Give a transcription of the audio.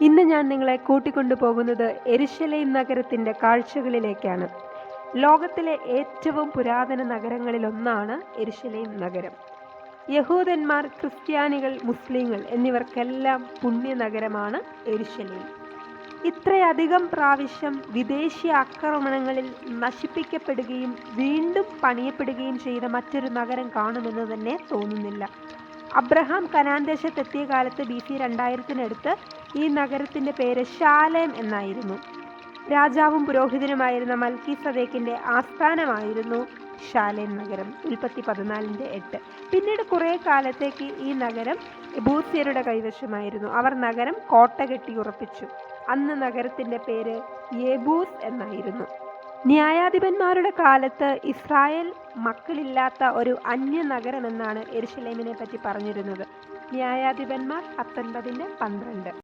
ഇന്ന് ഞാൻ നിങ്ങളെ കൂട്ടിക്കൊണ്ടുപോകുന്നത് യെരുശലേം നഗരത്തിൻ്റെ കാഴ്ചകളിലേക്കാണ്. ലോകത്തിലെ ഏറ്റവും പുരാതന നഗരങ്ങളിലൊന്നാണ് യെരുശലേം നഗരം. യഹൂദന്മാർ, ക്രിസ്ത്യാനികൾ, മുസ്ലിങ്ങൾ എന്നിവർക്കെല്ലാം പുണ്യനഗരമാണ് യെരുശലേം. ഇത്രയധികം പ്രാവശ്യം വിദേശീയ ആക്രമണങ്ങളിൽ നശിപ്പിക്കപ്പെടുകയും വീണ്ടും പണിയപ്പെടുകയും ചെയ്ത മറ്റൊരു നഗരം കാണുമെന്ന് തന്നെ തോന്നുന്നില്ല. അബ്രഹാം കനാൻ ദേശത്തെത്തിയ കാലത്ത് BC 2000-നടുത്ത് ഈ നഗരത്തിൻ്റെ പേര് ശാലേം എന്നായിരുന്നു. രാജാവും പുരോഹിതനുമായിരുന്ന മൽക്കീസദേക്കിൻ്റെ ആസ്ഥാനമായിരുന്നു ശാലേം നഗരം. ഉൽപ്പത്തി 14:8. പിന്നീട് കുറേ കാലത്തേക്ക് ഈ നഗരം യെബൂസ്യരുടെ കൈവശമായിരുന്നു. അവർ നഗരം കോട്ട കെട്ടി ഉറപ്പിച്ചു. അന്ന് നഗരത്തിൻ്റെ പേര് യെബൂസ് എന്നായിരുന്നു. ന്യായാധിപന്മാരുടെ കാലത്ത് ഇസ്രായേൽ മക്കളില്ലാത്ത ഒരു അന്യ നഗരമെന്നാണ് യെരുശലേമിനെ പറ്റി പറഞ്ഞിരുന്നത്. ന്യായാധിപന്മാർ 19:12.